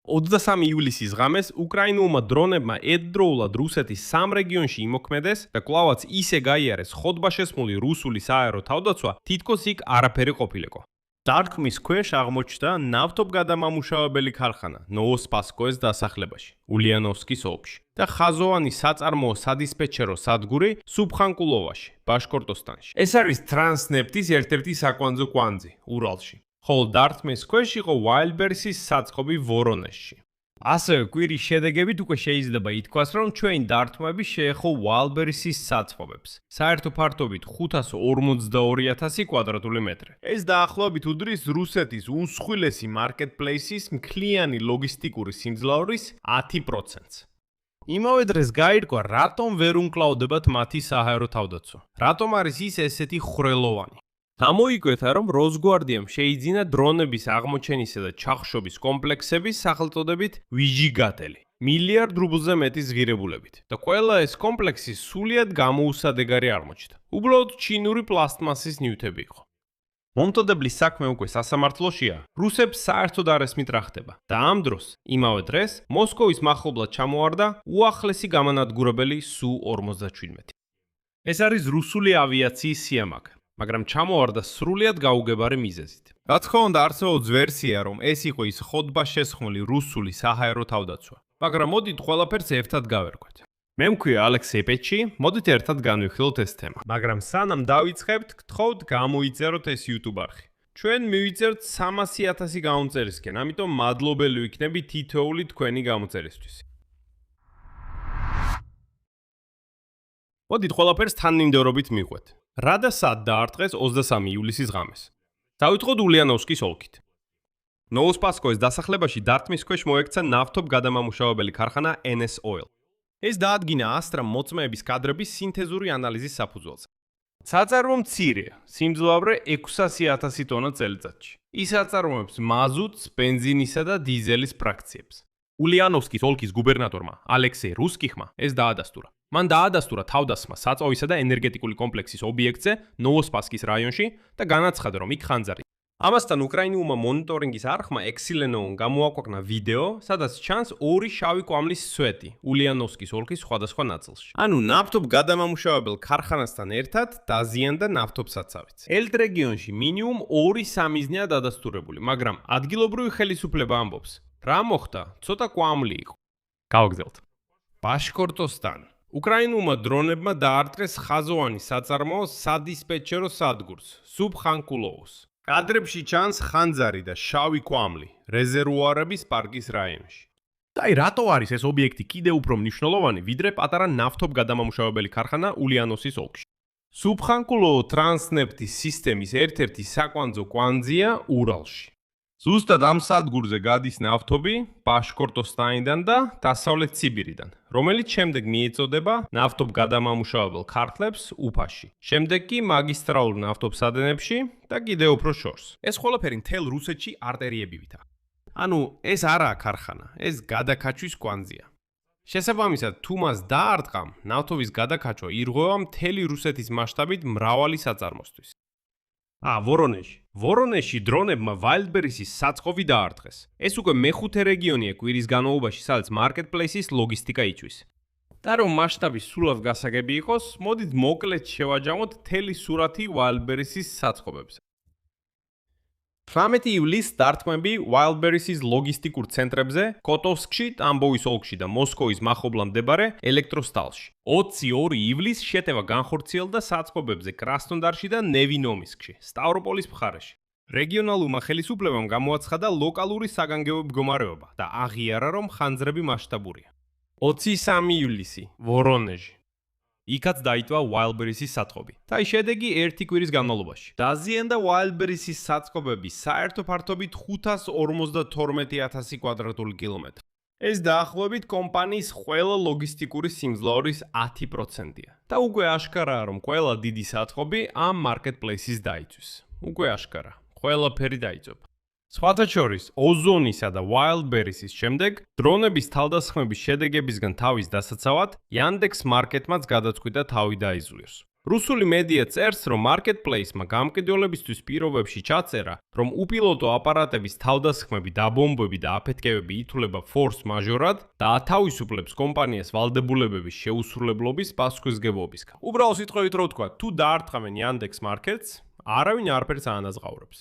23 ივლისის ღამეს უკრაინულმა დრონებმა ერთდროულად რუსეთის 3 რეგიონში იმოქმედეს და კვლავაც ისე გაიარეს ხოდბაშესმული რუსული სააერო თავდაცვა, თითქოს იქ არაფერი ყოფილიყო. დარტყმის ქვეშ აღმოჩნდა ნავთობგადამამუშავებელი ქარხანა ნოვოსპასკოეს დასახლებაში, ულიანოვსკის ოლქში და ხაზოვანი საწარმოო სადისპეჩერო სადგური სუბხანკულოვაში, ბაშკორტოსტანში. ეს არის ტრანსნეფტის ერთ-ერთი საკვანძო კვანძი, ურალში. ხოლო დარტყმის ქვეშ იყო Wildberries-ის საწყობი ვორონეჟში. ასევე კვირის შედეგებით უკვე შეიძლება ითქვას, რომ ჩვენი დარტყმები შეეხო Wildberries-ის საწყობებს. საერთო ფართობით 542,000 კვადრატული მეტრი. ეს დაახლოებით უდრის რუსეთის უმსხვილესი მარკეტპლეისის მთლიანი ლოგისტიკური სიმძლავრის 10%-ს. იმავე დროს გაირკვა, რატომ ვერ უმკლავდებათ მათი საჰაერო თავდაცვა. რატომ არის ის ესეთი ხრელოვანი? გამოიკვეთა, რომ როსგვარდიამ შეიძინა დრონების აღმოჩენისა და ჩახშობის კომპლექსების სახელწოდებით ვიჟიგატელი, მილიარდ რუბლზე მეტი ღირებულებით და ყველა ეს კომპლექსი სულიად გამოუსადეგარი აღმოჩნდა. უბრალოდ ჩინური პლასტმასის ნივთები იყო. მომტოდებლის საქმე უკვე სასამართლოშია, რუსებს საერთოდ არ ესმით რა ხდება და ამ დროს, იმავე დღეს, მოსკოვის მახლობლად ჩამოვარდა უახლესი გამანადგურებელი Su-57. ეს არის რუსული ავიაციის სიამაყე. მაგრამ ჩამოვარდა სრულიად გაუგებარი მიზეზით. რა თქმა უნდა, არსებობს ვერსია, რომ ეს იყო ის ხოდბაშესხმული რუსული საჰაერო თავდაცვა. მაგრამ მოდით ყველაფერს ერთად გავერკვეთ. მე მქვია ალექსეი პეჩი, მოდით ერთად განვიხილოთ ეს თემა. მაგრამ სანამ დავიწყებთ, გთხოვთ გამოიწეროთ ეს YouTube არხი. ჩვენ მივიწერთ 300,000 გამოწერისკენ, ამიტომ მადლობელი ვიქნები თითოეული თქვენი გამოწერისთვის. მოდით ყველაფერს თანმიმდევრობით მივყვეთ. რა და სად დაარტყეს 23 ივლისის ღამეს? დავიწყოთ ულიანოვსკის ოლქით. ნოვოსპასკოეს დასახლებაში დარტყმის ქვეშ მოექცა ნავთობგადამამუშავებელი ქარხანა NS Oil. ეს დაადგინა Astra მოწმეების კადრების სინთეზური ანალიზის საფუძველზე. საწარმო მცირეა, სიმძლავრე 600,000 ტონა წელიწადში. ის აწარმოებს მაზუტს, ბენზინისა და დიზელის ფრაქციებს. ულიანოვსკის ოლქის გუბერნატორმა ალექსეი რუსკიხმა ეს დაადასტურა. მან დაადასტურა თავდასხმა საწვავისა და ენერგეტიკული კომპლექსის ობიექტზე ნოვოსპასკის რაიონში და განაცხადა, რომ იქ ხანძარი. ამასთან უკრაინულმა მონიტორინგის არხმა ექსილენოუნ გამოაკვაკნა ვიდეო, სადაც ჩანს ორი შავი კვამლის სვეტი ულიანოვსკის ოლქის სხვადასხვა ნაწილში. ანუ ნავთობგადამამუშავებელ ქარხანასთან ერთად დაზიანდა ნავთობსაცავიც. ელთ რეგიონში მინიმუმ 2-3 მიზნია დადასტურებული, მაგრამ ადგილობრივი ხელისუფლება ამბობს, რა მოხდა, ცოტა კვამლი იყო. გავაგზავნოთ. ბაშკორტოსტანი. უკრაინულმა დრონებმა დაარტყეს ხაზოვანი საწარმოო სადისპეჩერო სადგურს, სუბხანკულოვოს. კადრებში ჩანს ხანძარი და შავი კვამლი, რეზერვუარების პარკის რაიონში. და რატო არის ეს ობიექტი კიდევ უფრო მნიშვნელოვანი, ვიდრე პატარა ნავთობგადამამუშავებელი ქარხანა ულიანოვსკის ოლქში? სუბხანკულოვო ტრანსნეფტის სისტემის ერთ-ერთი საკვანძო კვანძია ურალში. ზუსტად ამ სადგურზე გადის ნავთობი ბაშკორტოსტანიდან და დასავლეთ სიბირიდან, რომელიც შემდეგ მიეწოდება ნავთობგადამამუშავებელ ქარხნებს უფაში. შემდეგ კი მაგისტრალურ ნავთობსადენებში და კიდევ უფრო შორს. ეს ყველაფერი მთელ რუსეთში არტერიებივითა. ანუ ეს არაა ქარხანა, ეს გადაკაჩვის კვანძია. შესაბამისად, თუ მას დაარტყამ, ნავთობის გადაკაჩვა ირღვევა მთელი რუსეთის მასშტაბით მრავალი საწარმოსთვის. ვორონეჟში დრონებმა Wildberries-ის საწყობი დაარტყეს. ეს უკვე მეხუთე რეგიონია კვირის განმავლობაში, სადაც მარკეტპლეისის ლოგისტიკა იწვის. და რომ მასშტაბი სულად გასაგები იყოს, მოდით მოკლედ შევაჯამოთ მთელი სურათი Wildberries-ის საწყობებზე. 18 ივლისს დარტყმები Wildberries-ის ლოგისტიკურ ცენტრებზე, კოტოვსკში, ტამბოვის ოლქში და მოსკოვის მახლობლად მდებარე ელექტროსტალში. 22 ივლისს შეტევა განხორციელდა საწყობებზე კრასნოდარში და ნევინომისკში, სტავროპოლის მხარეში. რეგიონალურმა ხელისუფლებამ გამოაცხადა ლოკალური საგანგებო მდგომარეობა და აღიარა, რომ ხანძრები მასშტაბურია. 23 ივლისი, ვორონეჟი. იქაც დაიტოვა Wildberries-ის საწყობი. და შედეგი ერთი კვირის განმავლობაში. დაზიანდა Wildberries-ის საწყობები საერთო ფართობით 552,000 კვადრატული კილომეტრი. ეს დაახლოებით კომპანიის ყველა ლოგისტიკური სიმძლავრის 10%-ია. და უკვე აშკარაა, რომ ყველა დიდი საწყობი ამ მარკეტპლეისის დაიწვის. უკვე აშკარა, ყველაფერი დაიწובה. სხვათა შორის, ოზონისა და Wildberries-ის შემდეგ, დრონების თავდასხმების შედეგებისგან თავის დასაცავად, Yandex Market-მაც გადაწყვიტა თავი დაიზღუდოს. რუსული მედია წერს, რომ marketplace-მა გამყიდველებისთვის პირობებში ჩაწერა, რომ უპილოტო აპარატების თავდასხმები, დაბომბვები და აფეთქებები ითვლება force majeure-ად და ათავისუფლებს კომპანიას ვალდებულებების შეუსრულებლობის პასუხისმგებლობისგან. უბრალოდ სიტყვებით რო ვთქვა, თუ დაარტყამენ Yandex Markets, არავინ არაფერს აანაზღაურებს.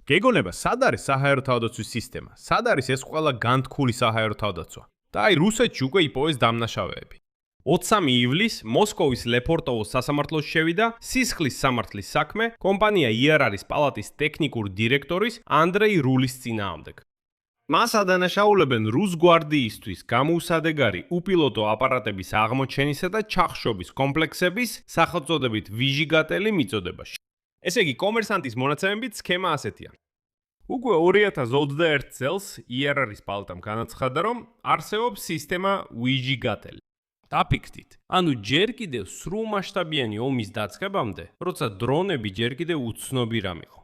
გეგონება, სად არის საჰაერო თავდაცვის სისტემა? სად არის ეს ყველა განთქმული საჰაერო თავდაცვა? და აი რუსეთში უკვე იპოვეს დამნაშავეები. 23 ივლისს მოსკოვის ლეფორტოვოს სასამართლოში შევიდა სისხლის სამართლის საქმე კომპანია IRR-ის პალატის ტექნიკური დირექტორის ანდრეი რულის წინააღმდეგ. მას ადანაშაულებენ რუს გვარდიისთვის გამოუსადეგარი უპილოტო აპარატების აღმოჩენისა და ჩახშობის კომპლექსების სახელწოდებით ვიჟიგატელი მიწოდებაში. ესე იგი, კომერსანტის მონაცემებით სქემა ასეთია. უკვე 2021 წელს IRR-ის პალატამ განაცხადა, რომ არსებობს სისტემა ვიჟიგატელი. დაფიქრდით, ანუ ჯერ კიდევ სრულმასშტაბიანი ომის დაწყებამდე, როცა დრონები ჯერ კიდევ უცნობი რამ იყო.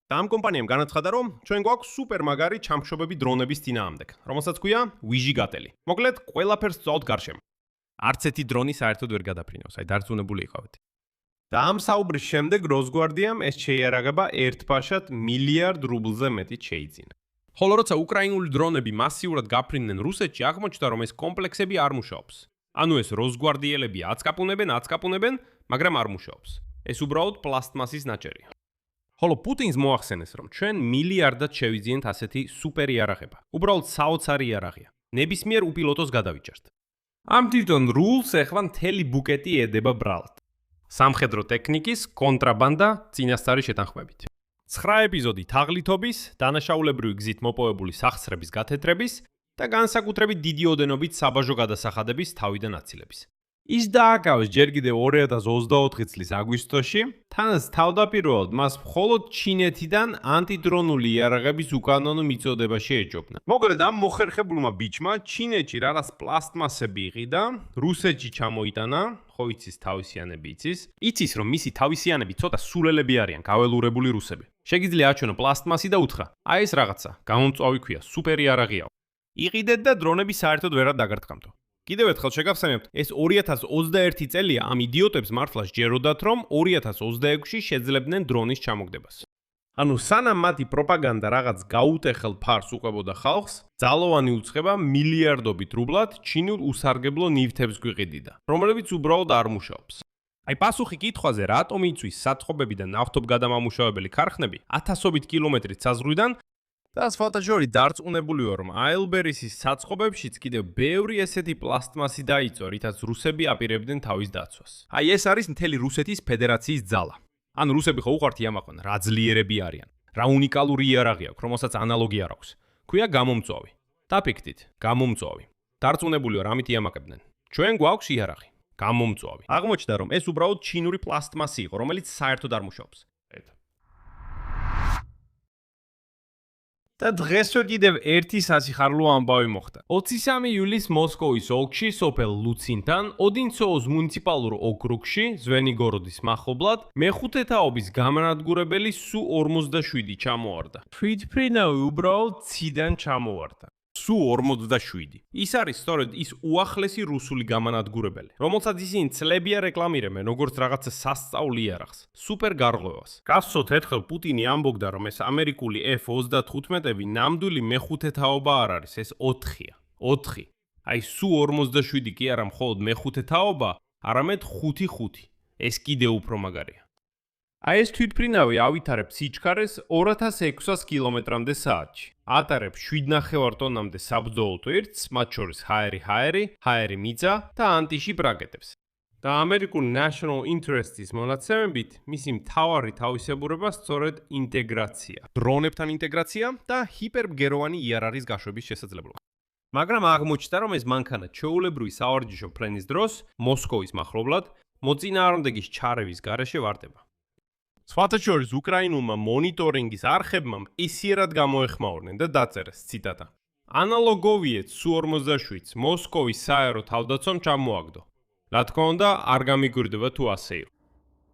და ამ კომპანიამ განაცხადა, რომ ჩვენ გვაქვს სუპერმაგარი ჩამხშობები დრონების წინააღმდეგ, რომელსაც ქვია ვიჟიგატელი. მოკლედ, ყველაფერს წავთ გარშემო. არც ერთი დრონი საერთოდ ვერ გადაფრინავს, აი დარწმუნებული იყავით. და ამ საუბრის შემდეგ როსგვარდიამ ეს შეიარაღება ერთბაშად $1 მილიარდ მეტით შეიძინა. ხოლო როცა უკრაინული დრონები მასიურად გაფრინდნენ რუსეთში, აღმოჩნდა, რომ ეს კომპლექსები არ მუშაობს. ანუ ეს როსგვარდიელები აცკაპუნებენ, მაგრამ არ მუშაობს. ეს უბრალოდ პლასტმასის ნაჭერია. ხოლო პუტინს მოახსენეს, რომ ჩვენ მილიარდად შევიძიენთ ასეთი სუპერ იარაღება. უბრალოდ საოცარი იარაღია. ნებისმიერ უპილოტოს გადავიჭერთ. ამ თვითონ რულს ეხლა მთელი ბუკეტი ედება ბრალად. სამხედრო ტექნიკის, კონტრაბანდა, წინასწარი შეთანხმებით. 9 ეპიზოდი თაღლითობის, დანაშაულებრივი გზით მოპოვებული სახსრების გათეთრების და განსაკუთრებით დიდი ოდენობით საბაჟო გადასახადების თავიდან აცილების. ის დააკავეს ჯერ კიდევ 2024 წლის აგვისტოში, თანაც თავდაპირველად მას მხოლოდ ჩინეთიდან ანტიდრონული იარაღების უკანონო მიწოდება შეეჯობნა. მოკლედ ამ მოხერხებულმა ბიჭმა ჩინეთში რაღაც პლასტმასები იყიდა, რუსეთში ჩამოიტანა, ხო იცის თავისიანები იცის, რომ მისი თავისიანები ცოტა სულელები არიან, გაველურებული რუსები. შეგიძლია აჩვენო პლასტმასი და უთხრა, აი ეს რაღაცა, გამომწვავი ქვია, სუპერი იარაღია. იყიდეთ და დრონები საერთოდ ვერად დაგარტყამთო. კიდევ ერთხელ შეგახსენებთ, ეს 2021 წელია ამ იდიოტებს მართლა სჯეროდათ, რომ 2026-ში შეძლებდნენ დრონის ჩამოგდებას. ანუ სანამ მათი პროპაგანდა რაღაც გაუტეხელ ფარს უყვებოდა ხალხს, ძალოვანი უცხება მილიარდობით რუბლად ჩინურ უსარგებლო ნივთებს გვიყიდიდა, რომლებიც უბრალოდ არ მუშაობს. აი პასუხი კითხვაზე, რატომ იწვის საწყობები და ნავთობგადამამუშავებელი ქარხნები 1000-ობით კილომეტრით საზღვრიდან და სვათაჟორი დარწმუნებულიო, რომ აილბერისის საწყობებშიც კიდევ ბევრი ესეთი პლასტმასი დაიწვა, რითაც რუსები აპირებდნენ თავის დაცვას. აი ეს არის მთელი რუსეთის ფედერაციის ძალა. ანუ რუსები ხო უყვართ იამაყონ, რა ძლიერები არიან, რა უნიკალური იარაღი აქვს, რომელსაც ანალოგი არ აქვს. ქვია გამომწვავი. დაფიქრდით, გამომწვავი. დარწმუნებულიო, რამით იამაყებდნენ. ჩვენ გვაქვს იარაღი, გამომწვავი. აღმოჩნდა, რომ ეს უბრალოდ ჩინური პლასტმასი იყო, რომელიც საერთოდ არ მუშაობს. და დღესვე კიდევ ერთი სასიხარლო ამბავი მოხდა. 23 ივლისს მოსკოვის ოლქში, სოფელ ლუცინთან, ოდინცოოს მუნიციპალურ ოკრუგში, ზვენიგოროდის მახლობლად, მეხუთე თაობის გამანადგურებელი Su-47 ჩამოვარდა. თვითმფრინავი უბრალოდ ციდან ჩამოვარდა. Su-47. ის არის სწორედ ის უახლესი რუსული გამანადგურებელი, რომელსაც ისინი წლებია რეკლამირებენ როგორც რაღაცა სასწაული იარაღს, სუპერ გარღვევას. გასცოთ ერთხელ პუტინი ამბობდა, რომ ეს ამერიკული F-35-ები ნამდვილი მეხუთე თაობა არ არის, ეს 4-ია. 4. აი Su-47 კი არა მხოლოდ მეხუთე თაობა, არამედ 5-5. ეს კიდევ უფრო მაგარია. აი ეს თვითმფრინავი ავითარებს სიჩქარეს 2600 კილომეტრამდე საათში. ატარებს 7,5 ტონამდე საბრძოლო ტვირთს, მათ შორის ჰაერი მიწა და ანტიშიპ რაკეტებს. და ამერიკულ National Interest-ის მონაცემებით, მისი მთავარი თავისებურება სწორედ ინტეგრაცია. დრონებთან ინტეგრაცია და ჰიპერბგეროვანი იარაღის გაშვების შესაძლებლობა. მაგრამ აღმოჩნდა, რომ ეს მანქანა ჩვეულებრივი სავარჯიშო ფლენის დროს მოსკოვის მახლობლად მოწინააღმდეგის ჩარევის გარეშე ვარდება. სვათაჟორის უკრაინულმა მონიტორინგის არხებმა ისიერად გამოეხმაურნენ და დაწერეს ციტატა. ანალოგოვიეთ Su-47-ს მოსკოვის საერო თავდაცვამ ჩამოაგდო. რა თქმა უნდა, არ გამიგვირდება თუ ასე იყო.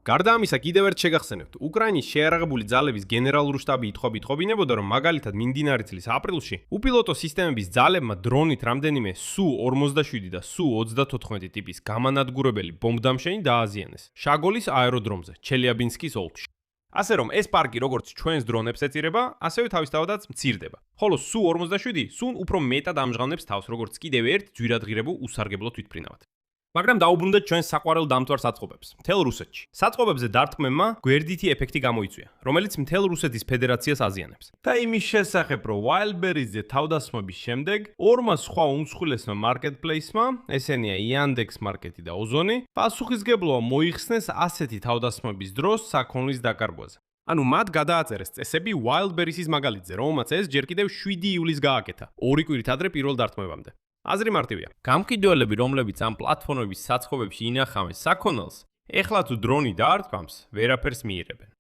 გარდა ამისა, კიდევ ერთ შეგახსენებთ, უკრაინის შეიარაღებული ძალების გენერალური შტაბი ითხოვინებოდა, რომ მაგალითად მიმდინარე წლის აპრილში უპილოტო სისტემების ძალებმა დრონით რამდენიმე Su-47 და Su-34 ტიპის გამანადგურებელი ბომბდამშენი დააზიანეს შაგოლის აეროდრომზე, ჩელიაბინსკის ოლქში. ასე რომ ეს პარკი როგორც ჩვენს დრონებს ეწირება, ასევე თავისთავადაც მცირდება. ხოლო Su-47 სულ უფრო მეტად ამჟღავნებს თავს, როგორც კიდევ ერთ ძვირადღირებულ უსარგებლო თვითმფრინავად. მაგრამ დაუბრუნდეთ ჩვენს საყვარელ დამთვალ საწყობებს, მთელ რუსეთში. საწყობებზე დარტყმებმა გვერდითი ეფექტი გამოიწვია, რომელიც მთელ რუსეთის ფედერაციას აზიანებს. და იმის შესახებ, რომ Wildberries-ზე თავდასხმების შემდეგ ორმა სხვა უმსხვილესმა მარკეტპლეისმა, ესენია Yandex Market და Ozon-ი, პასუხისგებლობა მოიხსნეს ასეთი თავდასხმების დროს საქონლის დაკარგვაზე. ანუ მათ გადააწერეს წესები Wildberries-ის მაგალითზე, რომელმაც ეს ჯერ კიდევ 7 ივლისს გააკეთა, 2 კვირით ადრე პირველ დარტყმებამდე. აზრი მარტივია. გამყიდველები, რომლებიც ამ პლატფორმების საწყობებში ინახავენ საქონელს, ეხლა თუ დრონი დაარტყამს, ვერაფერს მიიღებენ.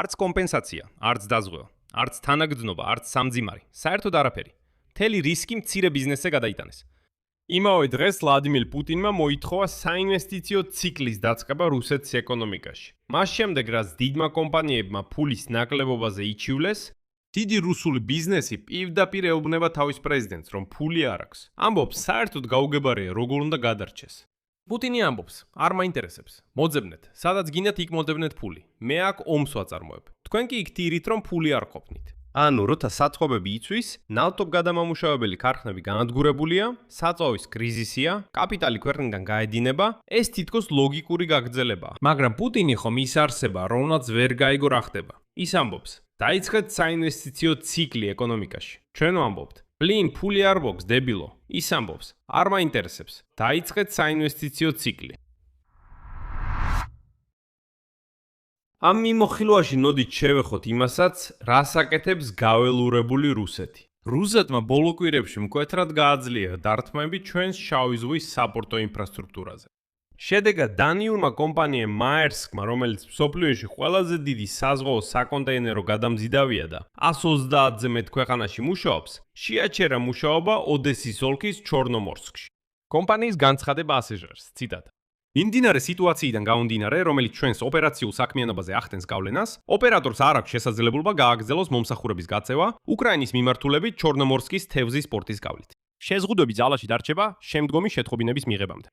არც კომპენსაცია, არც დაზღვევა, არც თანაგრძნობა, არც სამძიმარი, საერთოდ არაფერი. მთელი რისკი მცირე ბიზნესზე გადაიტანეს. იმავე დღეს ვლადიმირ პუტინმა მოითხოვა საინვესტიციო ციკლის დაწყება რუსეთის ეკონომიკაში. მას შემდეგ, რაც დიდმა კომპანიებმა ფულის ნაკლებობაზე იჩივლეს, დიდი რუსული ბიზნესი პირდაპირ ეუბნება თავის პრეზიდენტს, რომ ფული არ აქვს. ამბობს, საერთოდ გაუგებარია, როგორ უნდა გადარჩეს. პუტინი ამბობს, არ მაინტერესებს. მოძებნეთ, სადაც გინდათ იქ მოდევნეთ ფული. მე აქ ომს ვაწარმოებ. თქვენ კი იქ ტირით, რომ ფული არ ყოფნით. ანუ, როცა საწყობები იცვის, ნავთობგადამამუშავებელი ქარხნები განადგურებულია, საწვავის კრიზისია, კაპიტალი ქვეყნიდან გაედინება, ეს თითქოს ლოგიკური გაგრძელებაა. მაგრამ პუტინი ხომ ის არსება, რომელსაც ვერ გაიგო რა ხდება. ის ამბობს, დაიწყეთ საინვესტიციო ციკლი ეკონომიკაში. ჩვენ ვამბობთ, ბლინ, ფული არ გვაქვს, დებილო. ის ამბობს, არ მაინტერესებს. დაიწყეთ საინვესტიციო ციკლი. ამ მიმოხილვაში ნოდით შევეხოთ იმასაც, რას აკეთებს გაველურებული რუსეთი. რუსეთმა ბოლო კვირებში მკვეთრად გააძლიერა დარტყმები ჩვენს შავი ზღვის საპორტო ინფრასტრუქტურაზე. შედეგად დანიურმა კომპანიამ Maersk-მა, რომელიც მსოფლიოში ყველაზე დიდი საზღვაო საკონტეინერო გადამზიდავია და 130-ზე მეტ ქვეყანაში მუშაობს, შეაჩერა მუშაობა ოდესის ოლქის ჩორნომორსკში. კომპანიის განცხადება ასე ჟღერს, ციტატა. იმდინარე სიტუაციიდან გამომდინარე, რომელიც ჩვენს ოპერაციულ საქმიანობაზე ახდენს გავლენას, ოპერატორს არ აქვს შესაძლებლობა გააგრძელოს მომსახურების გაწევა უკრაინის მიმართულებით ჩორნომორსკის თევზის პორტის გავლით. შეზღუდვები ძალაში დარჩება შემდგომი შეთხობინების მიღებამდე.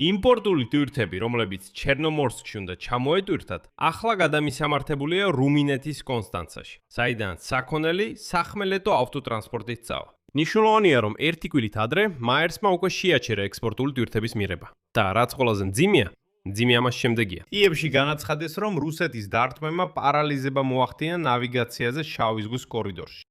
იმპორტული ტვირთები, რომლებიც ჩერნომორსკში უნდა ჩამოეტვირთათ, ახლა გადამისამართებულია რუმინეთის კონსტანცაში, საიდანაც საქონელი სახმელეთო ავტოტრანსპორტით წავა. ნიშნულოვანია, რომ ერთი კვირით ადრე Maersk-მა უკვე შეაჩერა ექსპორტული ტვირთების მიღება. და რაც ყველაზე მძიმე ამას შემდეგია. კიევში განაცხადეს, რომ რუსეთის დარტყმებმა პარალიზება მოახდინა ნავიგაციაზე შავი ზღვის კორიდორში.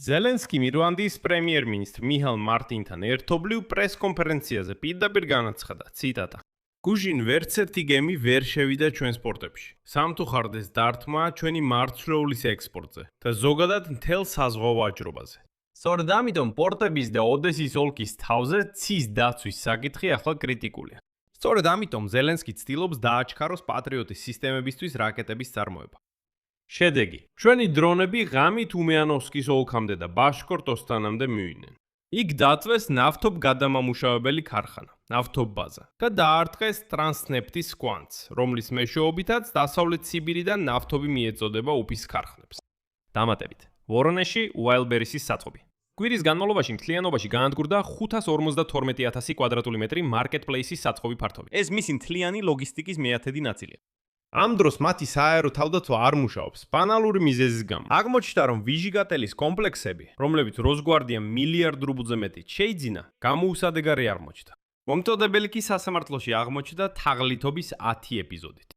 ზელენსკიმ ირლანდიის პრემიერ-მინისტრ მიჰაილ მარტინთან ერთობლივ პრეს-კონფერენციაზე პირდაპირ განაცხადა, ციტატა. გუშინ ვერც ერთი გემი ვერ შევიდა ჩვენს პორტებში. სამთუხარდეს დარტყმა ჩვენი მარცვლეულის ექსპორტზე და ზოგადად მთელ საზღვაო ვაჭრობაზე. სწორედ ამიტომ პორტების და ოდესის ოლქის თავზე ცის დაცვის საკითხი ახლა კრიტიკულია. სწორედ ამიტომ ზელენსკი ცდილობს დააჩქაროს პატრიოტის სისტემებისთვის რაკეტების წარმოება. შედეგი: ჩვენი დრონები ღამით უმიანოვსკის ოლქამდე და ბაშკორტოსთანამდე მივიდნენ. იქ დაწვეს ნავთობგადამამუშავებელი ქარხანა, ნავთობბაზა და დაარტყეს ტრანსნეფტის კვანძს, რომლის მეშვეობითაც დასავლეთ სიბირიდან ნავთობი მიეწოდება უფის ქარხნებს. დამატებით, ვორონეში Wildberries-ის საწყობი. კვირის განმავლობაში მთლიანობაში განადგურდა 552,000 კვადრატული მეტრი მარკეტპლეისის საწყობი ფართობი. ეს მისი მთლიანი ლოგისტიკის მეათედი ნაწილია. ამ დროს მათი სააერო თავდაცვა არ მუშაობს ბანალური მიზეზის გამო. აღმოჩნდა, რომ ვიჟიგატელის კომპლექსები, რომლებიც როსგვარდიამ მილიარდ რუბლზე მეტი შეიძინა, გამოუსადეგარი აღმოჩნდა. მომწოდებელი კი სასამართლოში აღმოჩნდა თაღლითობის 10 ეპიზოდით.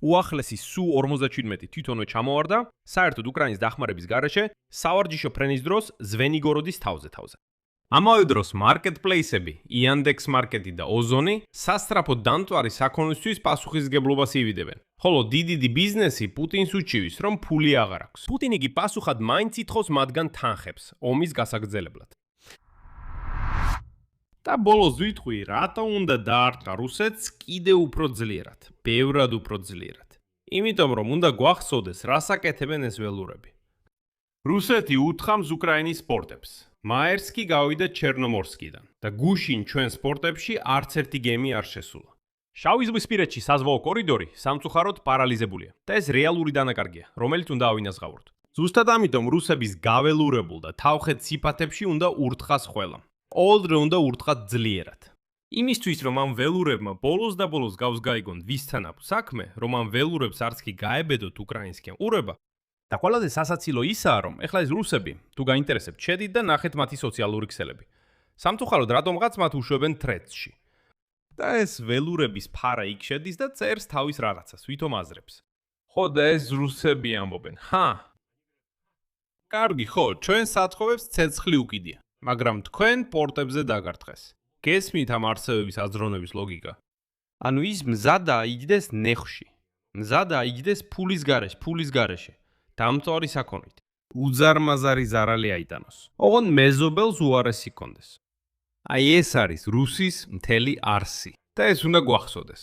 უახლესი Su-47 თვითონვე ჩამოვარდა, საერთოდ უკრაინის დახმარების გარეშე, სავარჯიშო ფრენის დროს ზვენიგოროდის თავზე. ამავე დროს მარკეტპლეისები, Yandex Market და Ozon-ი სასწრაფო დამტვარი საქონლისთვის პასუხისგებლობას ივიდებენ. ხოლო დიდი ბიზნესი პუტინს უჩივის, რომ ფული აღარ აქვს. პუტინი კი პასუხად მაინც ითხოვს მათგან თანხებს ომის გასაგრძელებლად. და ბოლოს ვიტყვი, რატო უნდა დაარტყა რუსეთს კიდევ უფრო ძლიერად, ბევრად უფრო ძლიერად. იმიტომ რომ უნდა გვახსოვდეს, რას აკეთებენ ეს ველურები. რუსეთი უთხრამს უკრაინის პორტებს. Maersk-ი გავიდა ჩერნომორსკიდან და გუშინ ჩვენს პორტებში არც ერთი გემი არ შესულა. შავი ზღვისპირეთში საზღვაო კორიდორი სამწუხაროდ პარალიზებულია და ეს რეალური დანაკარგია, რომელიც უნდა ავინაზღავროთ. ზუსტად ამიტომ რუსების გაველურებულ და თავხეთ სიფათებში უნდა ურთხას ყველამ. ყოველ დრო უნდა ურთხათ ძლიერად. იმისთვის რომ ამ ველურებმა ბოლოს და ბოლოს გავს გაიგონ ვისთან აქვს საქმე, რომ ამ ველურებს არც კი გაებედოთ უკრაინსკი ყურება. და ყველაზე სასაცილო ისაა, რომ ეხლა ეს რუსები თუ გაინტერესებთ, შედით და ნახეთ მათი სოციალური ქსელები. სამწუხაროდ რატომღაც მათ უშვებენ თრედში. და ეს ველურების ფარა იქ შედის და წერს თავის რაღაცას, ვითომ აზრებს. ხო და ეს რუსები ამბობენ, ჰა? კარგი, ხო, ჩვენ სათხოვებს ცეცხლი უკიდია, მაგრამ თქვენ პორტებზე დაგარტყეს. გესმით ამ არსებების აზროვნების ლოგიკა? ანუ ის მზადა იგდეს ნეხში. მზადა იგდეს ფულის გარეშე. დამწვარი საქონლით. უზარმაზარი ზარალი აიტანოს. ოღონ მეზობელს უარესი კონდეს. აი ეს არის რუსის მთელი არსი. და ეს უნდა გვახსოვდეს.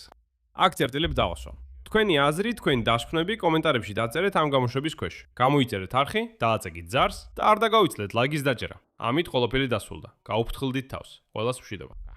აქ წერტილებს დავასვამ. თქვენი აზრი, თქვენი დაშფნები კომენტარებში დაწერეთ ამ გამოშვების ქვეშ. გამოიწერეთ არხი, დააწეგით ზარს და არ დაგავიცლეთ ლაიგის დაჭერა. ამით ყველაფერი დასრულდა. გაუფრთხილდით თავს. ყველას მშვიდობა.